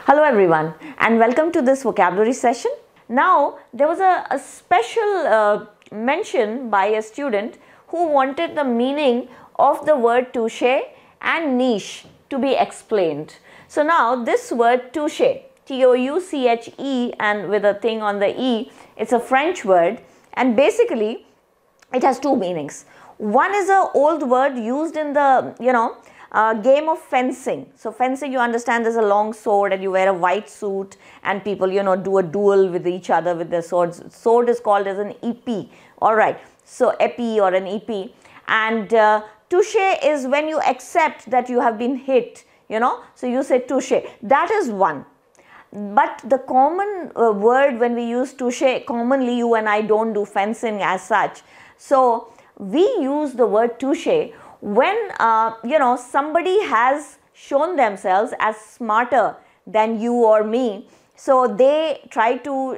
Hello everyone and welcome to this vocabulary session. Now there was a special mention by a student who wanted the meaning of the word touche and niche to be explained. So now this word touche, T-O-U-C-H-E, and with a thing on the E, it's a French word and basically it has two meanings. One is an old word used in the game of fencing. So fencing, you understand, there's a long sword and you wear a white suit and people do a duel with each other with their swords. Sword is called as an épée. Alright, so épée or an épée. And touche is when you accept that you have been hit, so you say touche. That is one. But the common word when we use touche, commonly you and I don't do fencing as such. So we use the word touche when somebody has shown themselves as smarter than you or me. So they try to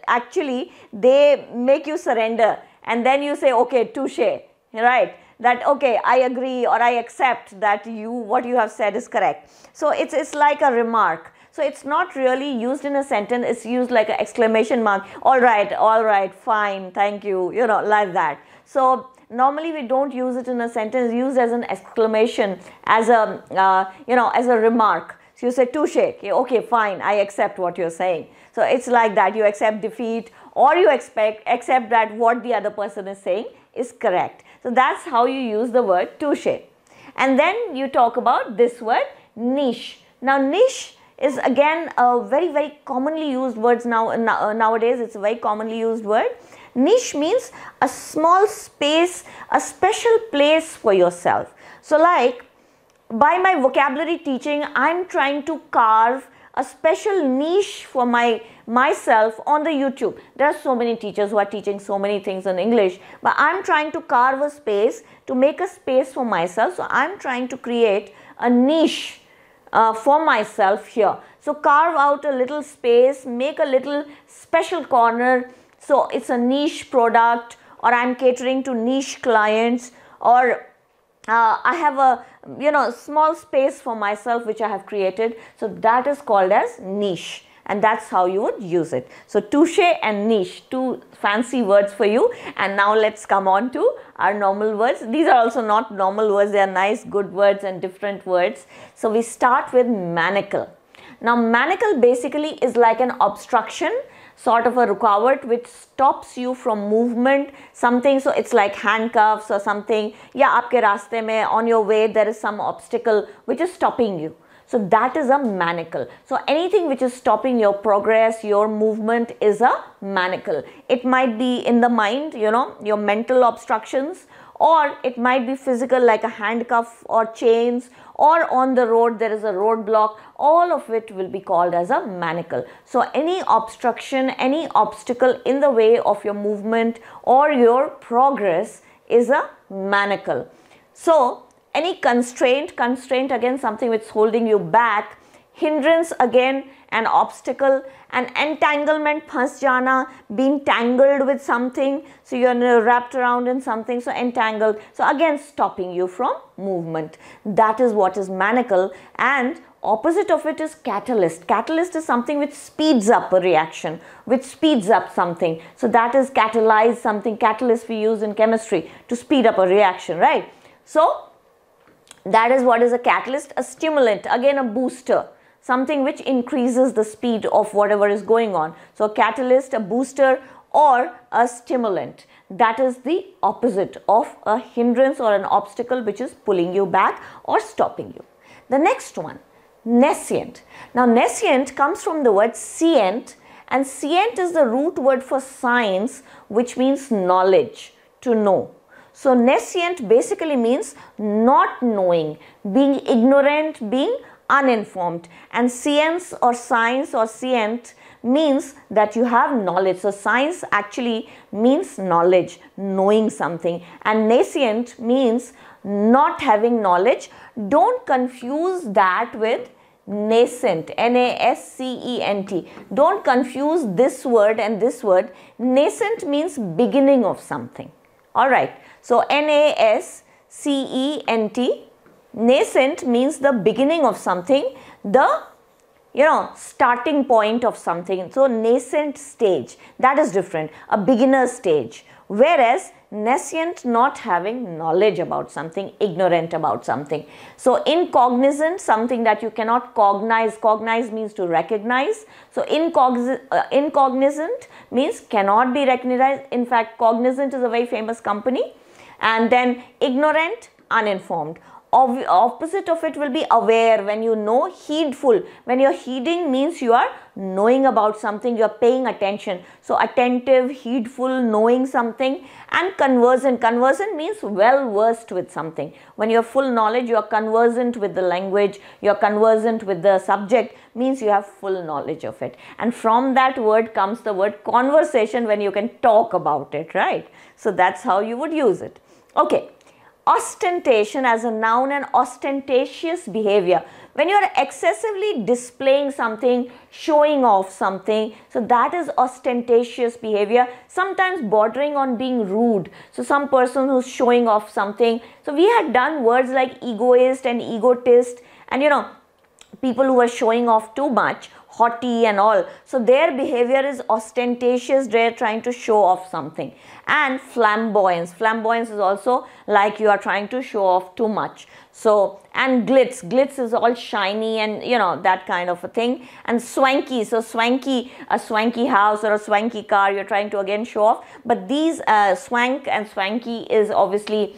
actually they make you surrender and then you say, okay, touche, right? That okay, I agree or I accept that what you have said is correct. So it's like a remark. So it's not really used in a sentence, it's used like an exclamation mark. All right, fine, thank you, like that. So normally we don't use it in a sentence, used as an exclamation, as a as a remark. So you say touche, okay, fine, I accept what you're saying. So it's like that, you accept defeat or you accept that what the other person is saying is correct. So that's how you use the word touche. And then you talk about this word niche. Now niche is again a very commonly used word nowadays. It's a very commonly used word. Niche means a small space, a special place for yourself. So like by my vocabulary teaching, I'm trying to carve a special niche for myself on the YouTube. There are so many teachers who are teaching so many things in English, but I'm trying to carve a space, to make a space for myself. So I'm trying to create a niche for myself here. So carve out a little space, make a little special corner. So it's a niche product, or I'm catering to niche clients, or I have a small space for myself which I have created. So that is called as niche, and that's how you would use it. So touche and niche, two fancy words for you. And now let's come on to our normal words. These are also not normal words, they are nice, good words and different words. So we start with manacle. Now manacle basically is like an obstruction, sort of a rukawat which stops you from movement, something. So it's like handcuffs or something. Yeah, aapke raaste mein, on your way there is some obstacle which is stopping you. So that is a manacle. So anything which is stopping your progress, your movement is a manacle. It might be in the mind, your mental obstructions, or it might be physical like a handcuff or chains, or on the road there is a roadblock. All of it will be called as a manacle. So any obstruction, any obstacle in the way of your movement or your progress is a manacle. So any constraint again something which is holding you back, hindrance again an obstacle, an entanglement, phas jana, being tangled with something, so you're wrapped around in something, so entangled, so again stopping you from movement. That is what is manacle, and opposite of it is catalyst. Catalyst is something which speeds up a reaction, which speeds up something. So that is catalyze something. Catalyst we use in chemistry to speed up a reaction, right? So that is what is a catalyst. A stimulant, again a booster, something which increases the speed of whatever is going on. So a catalyst, a booster, or a stimulant. That is the opposite of a hindrance or an obstacle which is pulling you back or stopping you. The next one, nescient. Now nescient comes from the word scient, and scient is the root word for science, which means knowledge, to know. So nescient basically means not knowing, being ignorant, being uninformed, and science or science or scient means that you have knowledge. So science actually means knowledge, knowing something, and nascent means not having knowledge. Don't confuse that with nascent, N-A-S-C-E-N-T. Don't confuse this word and this word. Nascent means beginning of something. Alright, so N-A-S-C-E-N-T, nascent means the beginning of something, the starting point of something. So nascent stage, that is different, a beginner stage. Whereas nescient, not having knowledge about something, ignorant about something. So incognizant, something that you cannot cognize. Cognize means to recognize. So incognizant means cannot be recognized. In fact, Cognizant is a very famous company. And then ignorant, uninformed. Opposite of it will be aware. When you know, heedful. When you're heeding means you are knowing about something, you're paying attention. So attentive, heedful, knowing something. And conversant. Conversant means well versed with something. When you have full knowledge, you are conversant with the language, you are conversant with the subject, means you have full knowledge of it. And from that word comes the word conversation, when you can talk about it, right? So that's how you would use it. Okay. Ostentation as a noun, and ostentatious behavior. When you are excessively displaying something, showing off something, so that is ostentatious behavior, sometimes bordering on being rude. So some person who's showing off something. So we had done words like egoist and egotist, and people who are showing off too much, haughty and all. So their behavior is ostentatious, they're trying to show off something. And flamboyance. Flamboyance is also like you are trying to show off too much. So, and glitz. Glitz is all shiny and that kind of a thing. And swanky. So swanky, a swanky house or a swanky car, you're trying to again show off. But these swank and swanky is obviously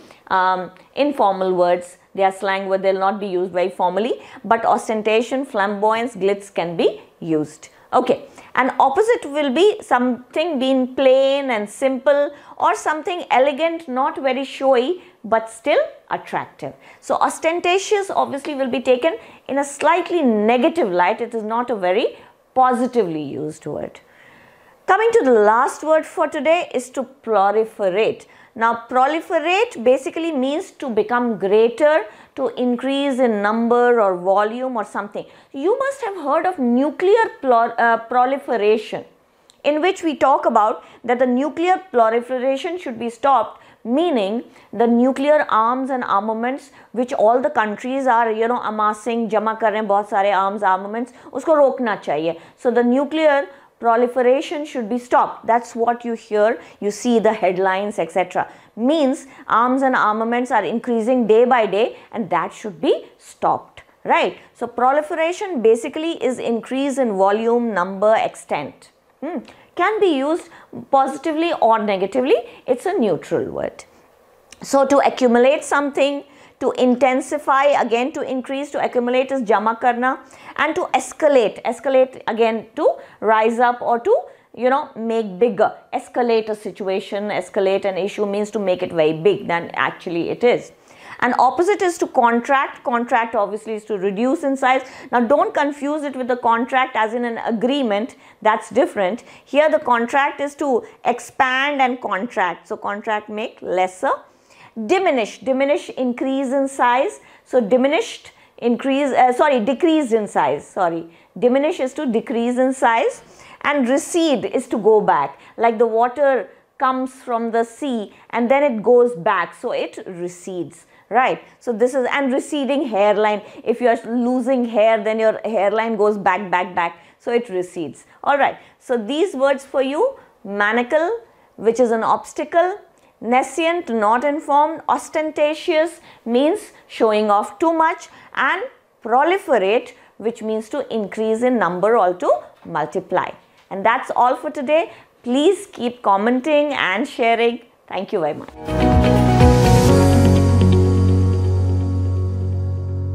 informal words. They are slang word, they'll not be used very formally, but ostentation, flamboyance, glitz can be used. Okay, and opposite will be something being plain and simple, or something elegant, not very showy, but still attractive. So ostentatious obviously will be taken in a slightly negative light. It is not a very positively used word. Coming to the last word for today is to proliferate. Now, proliferate basically means to become greater, to increase in number or volume or something. You must have heard of nuclear proliferation, in which we talk about that the nuclear proliferation should be stopped, meaning the nuclear arms and armaments which all the countries are, amassing, jama kar rahe hain, bahut sare arms, armaments, usko rokna chahiye. So the nuclear proliferation should be stopped. That's what you hear, you see the headlines, etc. Means arms and armaments are increasing day by day, and that should be stopped, right? So proliferation basically is increase in volume, number, extent. Can be used positively or negatively. It's a neutral word. So to accumulate something, to intensify, again to increase, to accumulate is jama karna, and to escalate, escalate again to rise up or to make bigger. Escalate a situation, escalate an issue means to make it very big than actually it is. And opposite is to contract. Contract obviously is to reduce in size. Now don't confuse it with the contract as in an agreement, that's different. Here the contract is to expand and contract. So contract, make lesser. Diminish, diminish, increase in size. So diminished, increase, decreased in size, diminish is to decrease in size. And recede is to go back, like the water comes from the sea and then it goes back, so it recedes, right? So this is, and receding hairline, if you are losing hair, then your hairline goes back, so it recedes. All right, so these words for you: manacle, which is an obstacle; nescient, not informed; ostentatious means showing off too much; and proliferate, which means to increase in number or to multiply. And that's all for today. Please keep commenting and sharing. Thank you very much.